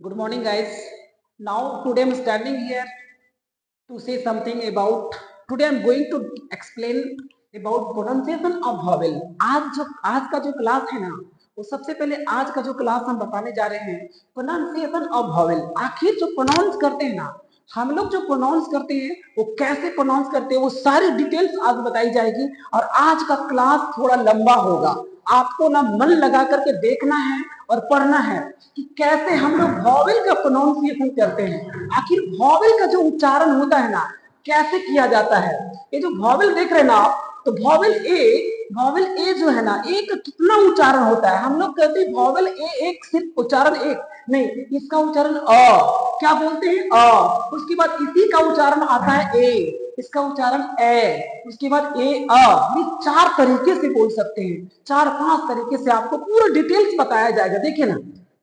Good morning, guys. Now, today I'm standing here to say something about. Today I'm going to explain about pronunciation of vowel. आज का जो class है ना, वो सबसे पहले आज का जो क्लास हम बताने जा रहे हैं प्रोनाउंसिएशन ऑफ वॉवेल। आखिर जो प्रोनाउंस करते हैं ना, हम लोग जो प्रोनाउंस करते हैं वो कैसे प्रोनाउंस करते हैं वो सारी डिटेल्स आज बताई जाएगी। और आज का क्लास थोड़ा लंबा होगा, आपको ना मन लगा करके देखना है और पढ़ना है कि कैसे हम लोग वॉवेल का प्रोनाउंसिएशन करते हैं। आखिर वॉवेल का जो उच्चारण होता है ना, कैसे किया जाता है। ये जो वॉवेल देख रहे हैं ना आप, तो वॉवेल ए जो है ना, ए का कितना उच्चारण होता है। हम लोग कहते हैं वॉवेल ए एक, सिर्फ उच्चारण एक नहीं, इसका उच्चारण अ, क्या बोलते हैं अ। उसके बाद इसी का उच्चारण आता है ए, इसका उच्चारण ए, उसके बाद ए अ। ये चार तरीके से बोल सकते हैं, चार पांच तरीके से आपको पूरा डिटेल्स बताया जाएगा। देखिए ना,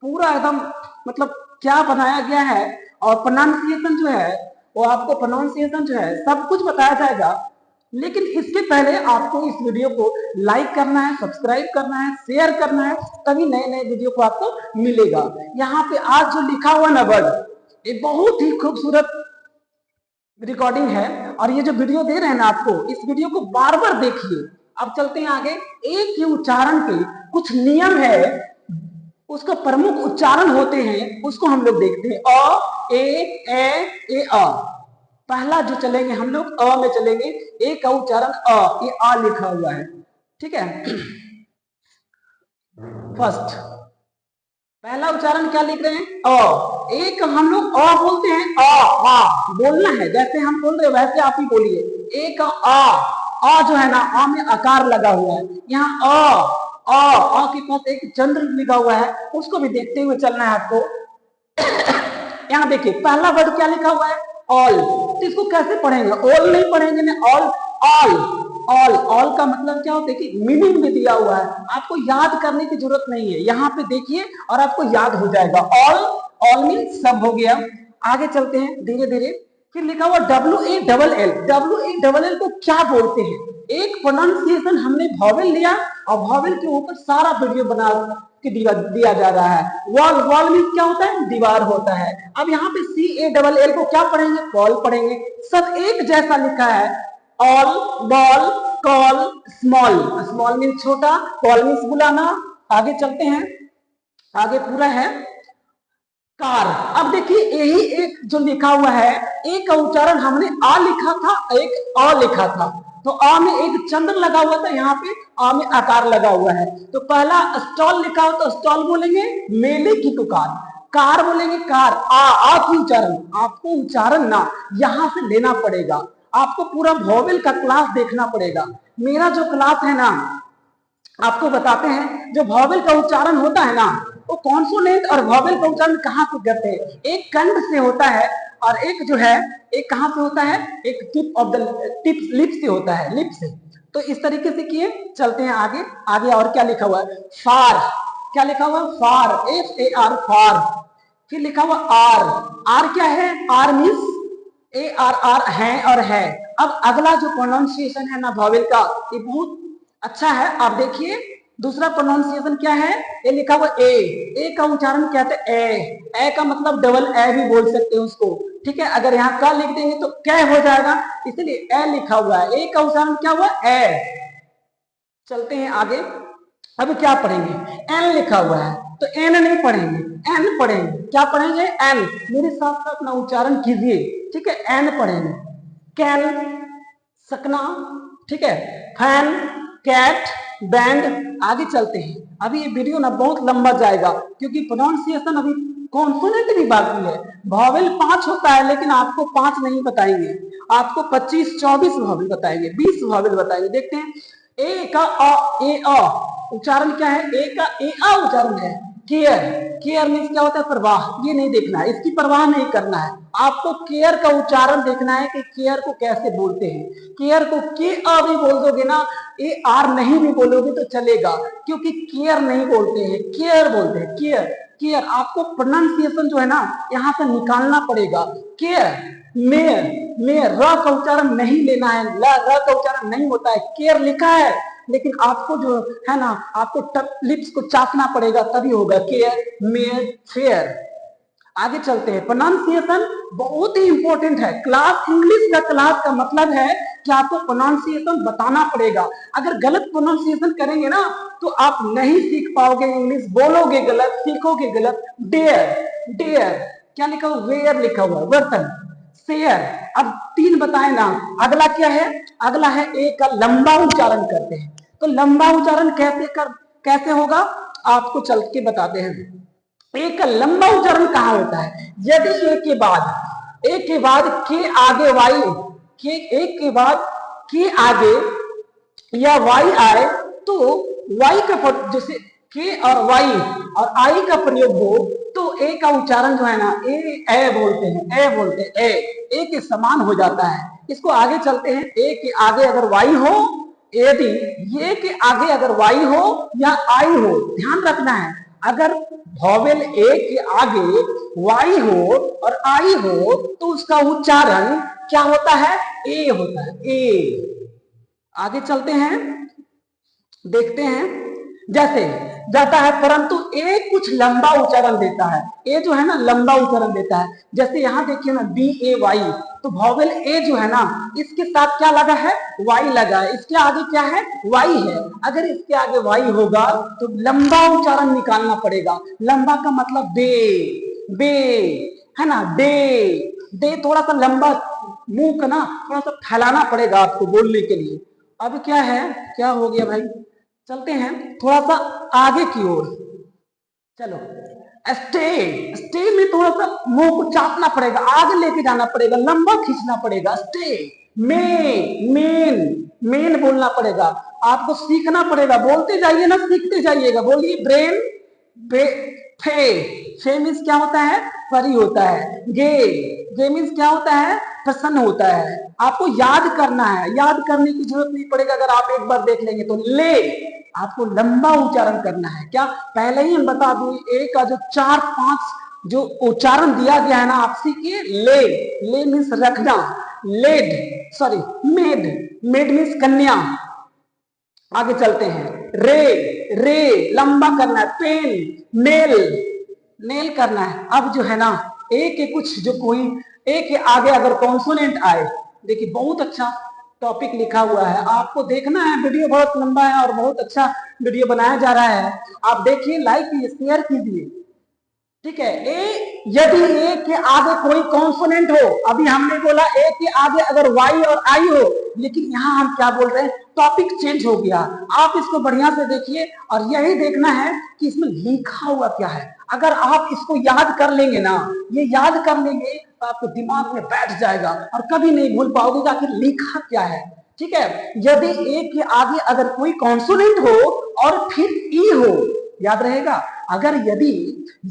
पूरा एकदम मतलब क्या बनाया गया है। और प्रोनाउंसिएशन जो है वो आपको प्रोनाउंसिएशन जो है सब कुछ बताया जाएगा। लेकिन इसके पहले आपको इस वीडियो को लाइक करना है, सब्सक्राइब करना है, शेयर करना है, तभी नए नए वीडियो को आपको मिलेगा। यहाँ पे आज जो लिखा हुआ ना वर्ड, ये बहुत ही खूबसूरत रिकॉर्डिंग है। और ये जो वीडियो दे रहे हैं ना आपको, इस वीडियो को बार बार देखिए। अब चलते हैं आगे। एक ही उच्चारण के कुछ नियम है, उसका प्रमुख उच्चारण होते हैं, उसको हम लोग देखते हैं। अ ए अ। पहला जो चलेंगे हम लोग अ में चलेंगे। ए का उच्चारण अ, ये आ लिखा हुआ है, ठीक है। फर्स्ट पहला उच्चारण क्या लिख रहे हैं अ। एक हम लोग अ बोलते हैं, आ बोलना है, जैसे हम बोल रहे हैं वैसे आप ही बोलिए। एक आ जो है ना, आ में आकार लगा हुआ है। यहाँ अ के पास एक चंद्र लिखा हुआ है, उसको भी देखते हुए चलना है आपको। यहाँ देखिए पहला वर्ड क्या लिखा हुआ है ऑल, तो इसको कैसे पढ़ेंगे, ऑल नहीं पढ़ेंगे ना, ऑल ऑल ऑल। ऑल का मतलब क्या होता है कि मीनिंग भी दिया हुआ है, आपको याद करने की जरूरत नहीं है। यहाँ पे देखिए और आपको याद हो जाएगा। ऑल ऑल मीन्स सब हो गया। आगे चलते हैं धीरे धीरे। फिर लिखा हुआ WALL। WALL को क्या बोलते हैं। एक प्रोनाउंसिएशन हमने वॉवेल लिया और वॉवेल के ऊपर सारा वीडियो बना के दिया जा रहा है। वॉल वॉल मीन्स क्या होता है, दीवार होता है। अब यहाँ पे CALL को क्या पढ़ेंगे, कॉल पढ़ेंगे। सब एक जैसा लिखा है, all ball call small. Small means छोटा, कॉल मीन्स बुलाना। आगे चलते हैं, आगे पूरा है कार। अब देखिए यही एक जो लिखा हुआ है, एक का उच्चारण हमने आ लिखा था, एक अ लिखा था। तो आ में एक चंद्र लगा हुआ था, यहाँ पे आ में आकार लगा हुआ है। तो पहला स्टॉल लिखा हो तो स्टॉल बोलेंगे, मेले की दुकान। कार बोलेंगे कार। आ की उच्चारण आपको उच्चारण ना यहां से लेना पड़ेगा, आपको पूरा वॉवेल का क्लास देखना पड़ेगा। मेरा जो क्लास है ना, आपको बताते हैं जो वॉवेल का उच्चारण होता है ना, वो कॉन्सोनेंट और वॉवेल का उच्चारण कहाँ से करते हैं। एक कंठ से होता है और एक जो है, एक कहां से होता है, एक टिप लिप से होता है, लिप से। तो इस तरीके से किए। चलते हैं आगे। आगे और क्या लिखा हुआ है, फार। क्या लिखा हुआ है, फार, FAR फार। फिर लिखा हुआ आर। आर क्या है, आर मीन्स ARR है और है। अब अगला जो प्रोनाउंसिएशन है ना वॉवेल का, ये बहुत अच्छा है। आप देखिए दूसरा प्रोनाउंसिएशन क्या है, ये लिखा हुआ ए का उच्चारण क्या है, ए का मतलब डबल ए भी बोल सकते हैं उसको, ठीक है। अगर यहाँ का लिख देंगे तो कै हो जाएगा, इसलिए ए लिखा हुआ है। ए का उच्चारण क्या हुआ, ए। चलते हैं आगे। अब क्या पढ़ेंगे, एन लिखा हुआ है, तो एन नहीं पढ़ेंगे, एन पढ़ेंगे। क्या पढ़ेंगे, एन। मेरे साथ साथ अपना उच्चारण कीजिए, ठीक है। एन पढ़ेंगे। कैन, सकना, ठीक है। Fan, cat, band. आगे चलते हैं। अभी ये वीडियो ना बहुत लंबा जाएगा, क्योंकि प्रोनाउंसिएशन अभी कॉन्सोनेंट भी बाकी है। वॉवेल 5 होता है, लेकिन आपको 5 नहीं बताएंगे, आपको 25-24 वॉवेल बताएंगे, 20 वॉवेल बताएंगे। देखते हैं। ए का ए उच्चारण क्या है, ए का ए उच्चारण है केयर। केयर मीन्स क्या होता है, प्रवाह। ये नहीं देखना है, इसकी परवाह नहीं करना है, आपको केयर का उच्चारण देखना है कि केयर को कैसे बोलते हैं। केयर को के आ भी बोल दोगे ना, ए आर नहीं भी बोलोगे तो चलेगा, क्योंकि केयर नहीं बोलते हैं, केयर बोलते हैं, केयर केयर। आपको प्रोनाउंसिएशन जो है ना यहाँ से निकालना पड़ेगा। केयर, मेयर, मेयर, र का उच्चारण नहीं लेना है, र का उच्चारण नहीं होता है। केयर लिखा है, लेकिन आपको जो है ना, आपको लिप्स को चाटना पड़ेगा, तभी होगा। Care, mayor, fair. आगे चलते हैं। प्रोनाउंसिएशन बहुत ही इंपॉर्टेंट है। क्लास इंग्लिश का क्लास का मतलब है कि आपको प्रोनाउंसिएशन बताना पड़ेगा। अगर गलत प्रोनाउंसिएशन करेंगे ना तो आप नहीं सीख पाओगे इंग्लिश, बोलोगे गलत, सीखोगे गलत। डेयर, डेयर क्या लिखा हुआ, वेयर लिखा हुआ, बर्तन। शेयर, अब 3 बताए ना। अगला क्या है, अगला है ए का लंबा उच्चारण करते हैं। तो लंबा उच्चारण कैसे होगा आपको चल के बताते हैं। ए का लंबा उच्चारण कहां होता है, यदि ए के बाद के आगे वाई, के एक के बाद के आगे या वाई आए तो वाई का जैसे के और वाई और आई का प्रयोग हो तो ए का उच्चारण जो है ना ए बोलते हैं, ए बोलते हैं, ए के समान हो जाता है। इसको आगे चलते हैं। ए के आगे अगर वाई हो, यदि ये के आगे अगर वाई हो या आई हो, ध्यान रखना है, अगर वॉवेल ए के आगे वाई हो और आई हो तो उसका उच्चारण क्या होता है, ए होता है, ए। आगे चलते हैं, देखते हैं। जैसे जाता है परंतु ए कुछ लंबा उच्चारण देता है, ए जो है ना लंबा उच्चारण देता है। जैसे यहां देखिए ना बी ए वाई, तो वॉवेल ए जो है ना इसके साथ क्या लगा है, वाई लगा है, इसके आगे क्या है, वाई है। अगर इसके आगे वाई होगा तो लंबा उच्चारण निकालना पड़ेगा। लंबा का मतलब बे, बे है ना, डे, डे थोड़ा सा लंबा, मुंह का ना थोड़ा सा फैलाना पड़ेगा आपको बोलने के लिए। अब क्या है, क्या हो गया भाई, चलते हैं थोड़ा सा आगे की ओर। चलो, स्टे, स्टे में थोड़ा सा मुंह को चाटना पड़ेगा, आगे लेके जाना पड़ेगा, लंबा खींचना पड़ेगा। स्टे, मेन, मेन, मेन बोलना पड़ेगा। आपको सीखना पड़ेगा, बोलते जाइए ना, सीखते जाइएगा। बोलिए ब्रेन, फे, फे मीन्स क्या होता है, फरी होता है। गे, गे मीन्स क्या होता है, प्रसन्न होता है। आपको याद करना है, याद करने की जरूरत नहीं पड़ेगा, अगर आप एक बार देख लेंगे तो। ले, आपको लंबा उच्चारण करना है। क्या, पहले ही हम बता दूं, ए का जो 4-5 जो उच्चारण दिया गया है ना, आप सीखिए। ले, ले मीन्स रखना, laid, sorry maid, maid means कन्या। आगे चलते हैं। रे, रे लंबा करना है। पेन, नेल, नेल करना है। अब जो है ना ए के कुछ जो कोई ए के आगे अगर कॉन्सोनेंट आए, देखिए बहुत अच्छा टॉपिक लिखा हुआ है, आपको देखना है। वीडियो बहुत लंबा है और बहुत अच्छा वीडियो बनाया जा रहा है, आप देखिए, लाइक कीजिए, शेयर कीजिए, ठीक है। ए, यदि ए के आगे कोई कॉन्सोनेंट हो, अभी हमने बोला ए के आगे अगर वाई और आई हो, लेकिन यहां हम क्या बोल रहे हैं, टॉपिक चेंज हो गया। आप इसको बढ़िया से देखिए और यही देखना है कि इसमें लिखा हुआ क्या है। अगर आप इसको याद कर लेंगे ना, ये याद कर लेंगे तो आपको दिमाग में बैठ जाएगा और कभी नहीं भूल पाओगे कि आखिर लिखा क्या है, ठीक है। यदि ए के आगे अगर कोई कॉन्सोनेंट हो और फिर ई हो, याद रहेगा। अगर यदि,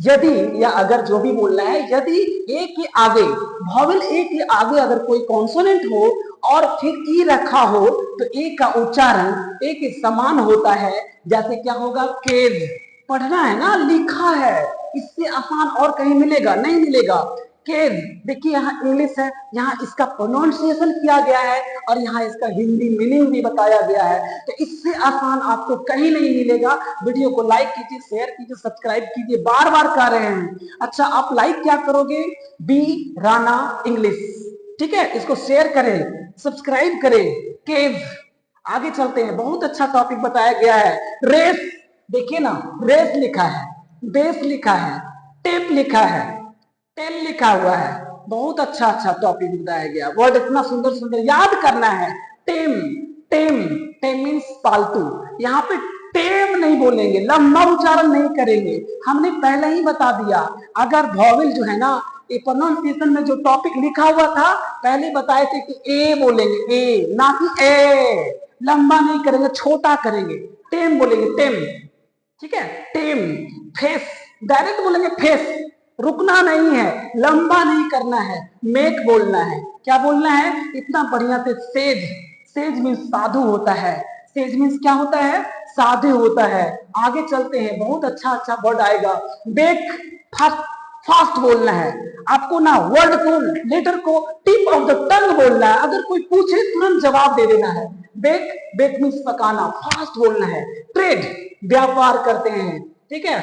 यदि या अगर जो भी बोलना है, यदि ए के आगे, वॉवेल ए के आगे अगर कोई कॉन्सोनेंट हो और फिर ई रखा हो तो ए का उच्चारण ए के समान होता है। जैसे क्या होगा, केज, पढ़ना है ना, लिखा है, इससे आसान और कहीं मिलेगा नहीं, मिलेगा। केज, देखिए यहाँ इंग्लिश है, यहाँ इसका प्रोनाउंसिएशन किया गया है और यहाँ इसका हिंदी मीनिंग भी बताया गया है, तो इससे आसान आपको कहीं नहीं मिलेगा। वीडियो को लाइक कीजिए, शेयर कीजिए, सब्सक्राइब कीजिए, बार बार कह रहे हैं। अच्छा, आप लाइक क्या करोगे, बी राणा इंग्लिश, ठीक है, इसको शेयर करें, सब्सक्राइब करें। केज, आगे चलते हैं, बहुत अच्छा टॉपिक बताया गया है। रेस, देखिए ना, रेस लिखा है, बेस लिखा है, टेप लिखा है, टेल लिखा हुआ है, बहुत अच्छा अच्छा टॉपिक बताया गया। वर्ड इतना सुंदर सुंदर याद करना है। टेम, टेम, टेम मीन्स पालतू। यहाँ पे टेम नहीं बोलेंगे, लंबा उच्चारण नहीं करेंगे, हमने पहले ही बता दिया। अगर वॉवेल जो है ना, ये प्रोनाउंसिएशन में जो टॉपिक लिखा हुआ था पहले बताए थे कि ए बोलेंगे, ए ना कि ए, लंबा नहीं करेंगे, छोटा करेंगे, टेम बोलेंगे, टेम, ठीक है। टेम, फेस, डायरेक्ट बोलेंगे फेस, रुकना नहीं है, लंबा नहीं करना है। मेक बोलना है, क्या बोलना है, इतना बढ़िया से। सेज, सेज मीन्स साधु होता है, सेज मीन्स क्या होता है, साधु होता है। आगे चलते हैं, बहुत अच्छा अच्छा वर्ड आएगा। बेक, फास्ट, फास्ट बोलना है आपको ना, वर्ड को, लेटर को टिप ऑफ द टंग बोलना है, अगर कोई पूछे तुरंत जवाब दे देना है। बेक, बेक मीन्स पकाना, फास्ट बोलना है। ट्रेड, व्यापार करते हैं, ठीक है।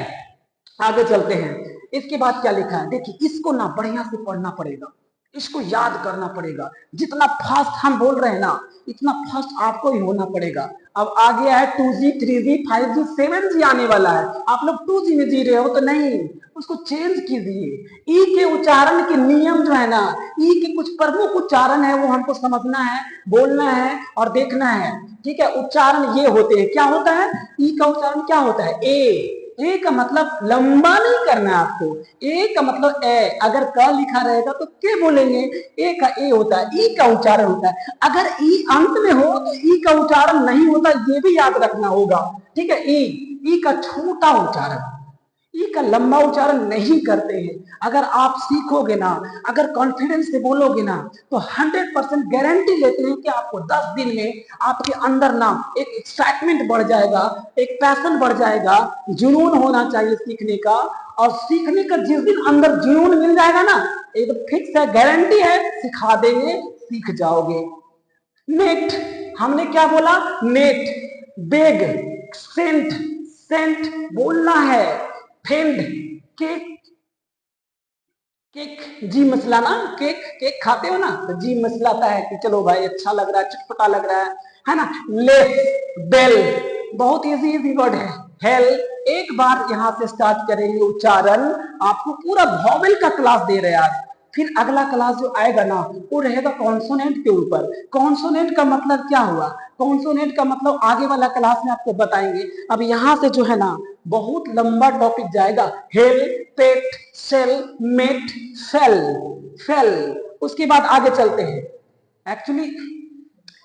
आगे चलते हैं। इसके बाद क्या लिखा है, देखिए इसको ना बढ़िया से पढ़ना पड़ेगा, इसको याद करना पड़ेगा। जितना फास्ट हम बोल रहे हैं ना, इतना फास्ट आपको ही होना पड़ेगा। अब आ गया है 2G 3G 5G 7G आने वाला है। आप लोग 2G में जी रहे हो तो नहीं, उसको चेंज कीजिए। ई के उच्चारण के नियम जो है ना, ई के कुछ प्रमुख उच्चारण है, वो हमको समझना है, बोलना है और देखना है। ठीक है, उच्चारण ये होते हैं। क्या होता है ई का उच्चारण? क्या होता है? ए का मतलब लंबा नहीं करना है आपको। ए का मतलब ए, अगर क लिखा रहेगा तो के बोलेंगे, ए का ए होता है, ई का उच्चारण होता है। अगर ई अंत में हो तो ई का उच्चारण नहीं होता, ये भी याद रखना होगा। ठीक है, ई का छोटा उच्चारण, ई का लंबा उच्चारण नहीं करते हैं। अगर आप सीखोगे ना, अगर कॉन्फिडेंस से बोलोगे ना, तो 100% गारंटी लेते हैं कि आपको 10 दिन में आपके अंदर ना एक एक्साइटमेंट बढ़ जाएगा, एक पैशन बढ़ जाएगा, जुनून होना चाहिए सीखने का। और सीखने का जिस दिन अंदर जुनून मिल जाएगा ना, एक फिक्स है, गारंटी है, सिखा देंगे, सीख जाओगे। नेट, हमने क्या बोला? नेट, बेग, सेंट, सेंट बोलना है, फेंड, केक, केक जी मसलाना, केक केक खाते हो ना तो जी मसलाता है कि चलो भाई अच्छा लग रहा है, चटपटा लग रहा है ना। लेस, बेल, बहुत इजी वर्ड है। हेल, एक बार यहां से स्टार्ट करेंगे उच्चारण, आपको पूरा वॉवेल का क्लास दे रहे हैं आज। फिर अगला क्लास जो आएगा ना, वो रहेगा कॉन्सोनेंट के ऊपर। कॉन्सोनेंट का मतलब क्या हुआ, कॉन्सोनेंट का मतलब आगे वाला क्लास में आपको बताएंगे। अब यहां से जो है ना बहुत लंबा टॉपिक जाएगा। हेल, पेट, सेल, मेट, फेल, फेल। उसके बाद आगे चलते हैं। एक्चुअली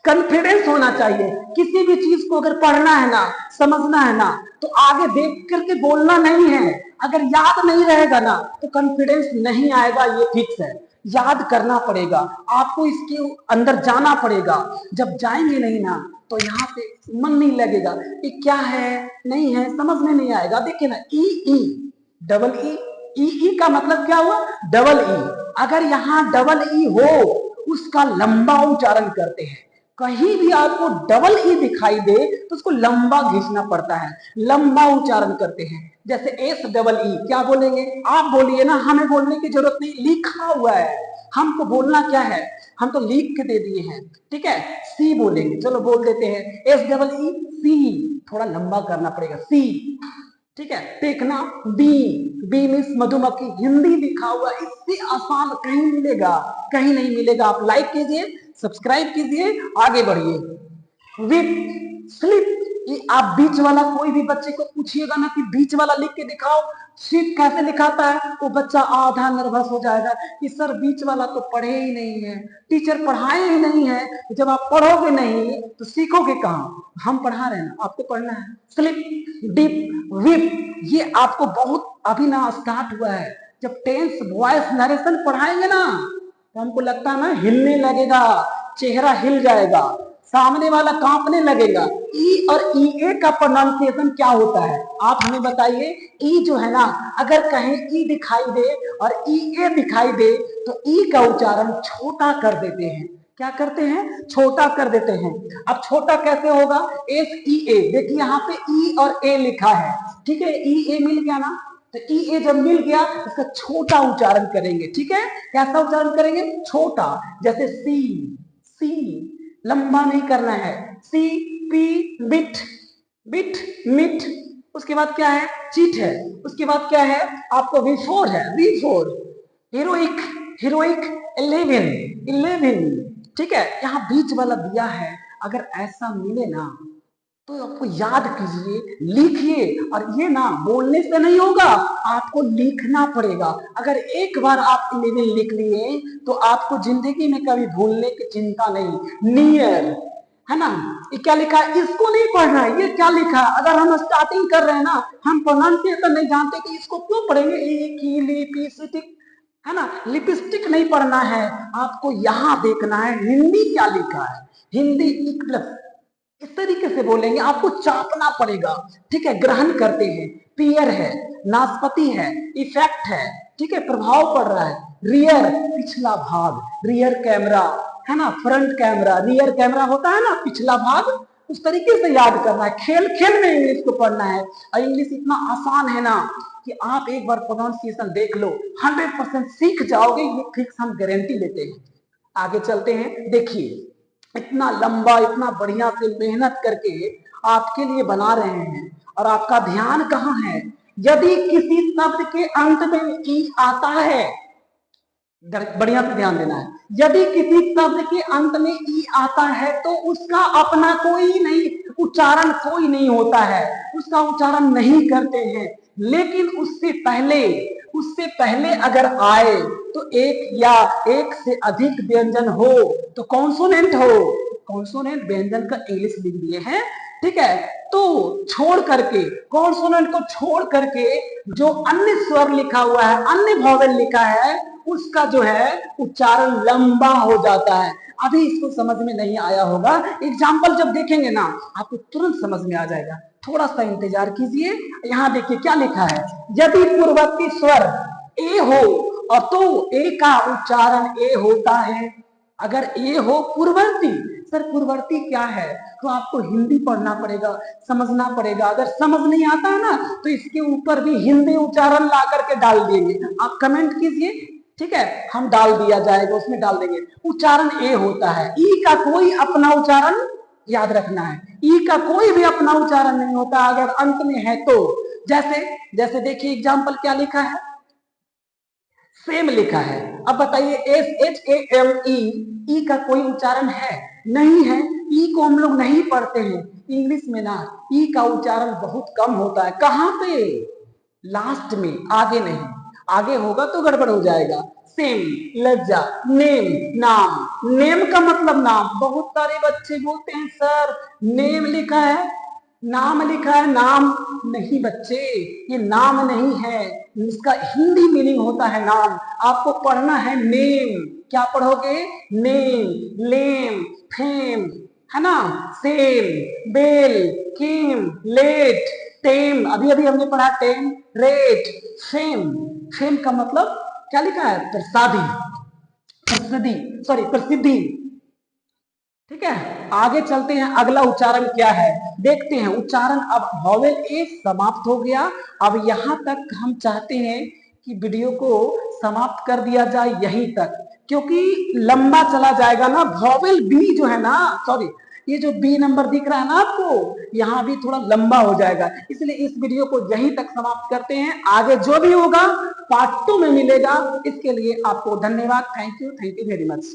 कॉन्फिडेंस होना चाहिए। किसी भी चीज को अगर पढ़ना है ना, समझना है ना, तो आगे देख करके बोलना नहीं है। अगर याद नहीं रहेगा ना तो कॉन्फिडेंस नहीं आएगा, ये फिक्स है। याद करना पड़ेगा, आपको इसके अंदर जाना पड़ेगा। जब जाएंगे नहीं ना तो यहाँ पे मन नहीं लगेगा, ये क्या है नहीं है, समझ में नहीं आएगा। देखिए ना, ई, ई, डबल ई, ई का मतलब क्या हुआ? Double E. अगर यहाँ डबल ई हो, उसका लंबा उच्चारण करते हैं। कहीं भी आपको डबल ई दिखाई दे तो उसको लंबा घिसना पड़ता है, लंबा उच्चारण करते हैं। जैसे एस डबल ई, क्या बोलेंगे? आप बोलिए ना, हमें बोलने की जरूरत नहीं, लिखा हुआ है। हमको बोलना क्या है, हम तो लिख के दे दिए हैं। ठीक है, सी बोलेंगे, चलो बोल देते हैं एस डबल ई, सी, थोड़ा लंबा करना पड़ेगा, सी। ठीक है, देखना, बी, बी मीन्स मधुमक्खी, हिंदी लिखा हुआ, इससे आसान कहीं मिलेगा? कहीं नहीं मिलेगा। आप लाइक कीजिए, सब्सक्राइब कीजिए, आगे बढ़िए। विथ, स्लिप, ये आप बीच वाला कोई भी बच्चे को पूछिएगा ना कि बीच वाला लिख के दिखाओ, स्लिप कैसे लिखाता है, वो बच्चा आधा नर्वस हो जाएगा कि सर बीच वाला तो पढ़े ही नहीं है, टीचर पढ़ाए ही नहीं है। जब आप पढ़ोगे नहीं तो सीखोगे कहाँ? हम पढ़ा रहे हैं ना, आपको पढ़ना है। स्लिप, डिप, विप, ये आपको बहुत अभी ना स्टार्ट हुआ है। जब टेंस वॉइस नरेशन पढ़ाएंगे ना तो हमको लगता है ना हिलने लगेगा, चेहरा हिल जाएगा, सामने वाला कांपने लगेगा। ई और ई ए का प्रोनाउंसिएशन क्या होता है आप हमें बताइए। ई जो है ना, अगर कहीं ई दिखाई दे और ई ए दिखाई दे तो ई का उच्चारण छोटा कर देते हैं। क्या करते हैं? छोटा कर देते हैं। अब छोटा कैसे होगा? एस ई ए, देखिए यहाँ पे ई और ए लिखा है। ठीक है, ई ए मिल गया ना, तो ई ए जब मिल गया इसका छोटा उच्चारण करेंगे। ठीक है, कैसा उच्चारण करेंगे? छोटा। जैसे सी, सी, लंबा नहीं करना है। सी, पी, बिट, बिट, मिट। उसके बाद क्या है? चीट है। उसके बाद क्या है? आपको V4 है, V4, हीरोइक, हीरोइक, 11, 11। ठीक है, यहाँ बीच वाला दिया है। अगर ऐसा मिले ना तो आपको याद कीजिए, लिखिए। और ये ना बोलने से नहीं होगा, आपको लिखना पड़ेगा। अगर एक बार आप 11 लिख लिए तो आपको जिंदगी में कभी भूलने की चिंता नहीं। नियर, है ना, ये क्या लिखा है? इसको नहीं पढ़ना है। ये क्या लिखा है? अगर हम स्टार्टिंग कर रहे हैं ना, हम प्रोनाउंसिएशन नहीं जानते कि इसको क्यों पढ़ेंगे। लिपिस्टिक, है ना, लिपस्टिक नहीं पढ़ना है, आपको यहां देखना है हिंदी क्या लिखा है। हिंदी प्लस इस तरीके से बोलेंगे, आपको चापना पड़ेगा। ठीक है, ग्रहण करते हैं, पियर है, नाशपाती है, इफेक्ट है। ठीक है, प्रभाव पड़ रहा है। रियर, पिछला भाग, रियर कैमरा, है ना, फ्रंट कैमरा। रियर कैमरा होता है ना पिछला भाग, उस तरीके से याद करना है, खेल खेल में इंग्लिश को पढ़ना है। और इंग्लिश इतना आसान है ना कि आप एक बार प्रोनाउंसिएशन देख लो, 100% सीख जाओगे, ये फिक्स हम गारंटी लेते हैं। आगे चलते हैं, देखिए इतना लंबा, इतना बढ़िया से मेहनत करके आपके लिए बना रहे हैं, और आपका ध्यान कहाँ है? यदि किसी शब्द के अंत में ई आता है, बढ़िया से ध्यान देना है, यदि किसी शब्द के अंत में ई आता है तो उसका अपना कोई नहीं उच्चारण, कोई नहीं होता है, उसका उच्चारण नहीं करते हैं। लेकिन उससे पहले अगर आए तो एक या एक से अधिक व्यंजन हो तो कॉन्सोनेंट हो, कॉन्सोनेंट व्यंजन का इंग्लिश लिख दिए हैं, ठीक है। तो छोड़ करके, कॉन्सोनेंट को छोड़ करके जो अन्य स्वर लिखा हुआ है, अन्य वॉवेल लिखा है, उसका जो है उच्चारण लंबा हो जाता है। अभी इसको समझ में नहीं आया होगा, एग्जाम्पल जब देखेंगे ना आपको तुरंत समझ में आ जाएगा, थोड़ा सा इंतजार कीजिए। यहां देखिए क्या लिखा है, यदि पूर्ववर्ती स्वर ए हो और तो ए का उच्चारण ए होता है। अगर ए हो पूर्ववर्ती, सर पूर्ववर्ती क्या है, तो आपको हिंदी पढ़ना पड़ेगा, समझना पड़ेगा। अगर समझ नहीं आता है ना तो इसके ऊपर भी हिंदी उच्चारण ला करके डाल देंगे, आप कमेंट कीजिए, ठीक है, हम डाल दिया जाएगा, उसमें डाल देंगे। उच्चारण ए होता है, ई का कोई अपना उच्चारण, याद रखना है, ई का कोई भी अपना उच्चारण नहीं होता अगर अंत में है तो। जैसे देखिए एग्जाम्पल क्या लिखा है, सेम लिखा है। अब बताइए SHAME, ई का कोई उच्चारण है? नहीं है, ई को हम लोग नहीं पढ़ते हैं इंग्लिश में ना, ई का उच्चारण बहुत कम होता है। कहां पे? लास्ट में, आगे नहीं, आगे होगा तो गड़बड़ हो जाएगा। सेम, लज्जा, नेम, नाम, नेम का मतलब नाम। बहुत सारे बच्चे बोलते हैं सर नेम लिखा है, नाम लिखा है, नाम नहीं बच्चे, ये नाम नहीं है, इसका हिंदी मीनिंग होता है नाम। आपको पढ़ना है नेम, क्या पढ़ोगे? नेम, लेम, फेम, है ना, सेम, बेल, किम, लेट, टेम, अभी अभी हमने पढ़ा टेम, रेट, फेम। फेम का मतलब क्या लिखा है? प्रसादी, प्रसिद्धि, सॉरी प्रसिद्धि, ठीक है। आगे चलते हैं, अगला उच्चारण क्या है देखते हैं। उच्चारण, अब वॉवेल ए समाप्त हो गया। अब यहां तक हम चाहते हैं कि वीडियो को समाप्त कर दिया जाए यहीं तक, क्योंकि लंबा चला जाएगा ना। वॉवेल बी जो है ना, सॉरी ये जो बी नंबर दिख रहा है ना आपको, यहाँ भी थोड़ा लंबा हो जाएगा, इसलिए इस वीडियो को यहीं तक समाप्त करते हैं। आगे जो भी होगा पार्ट 2 में मिलेगा। इसके लिए आपको धन्यवाद, थैंक यू वेरी मच।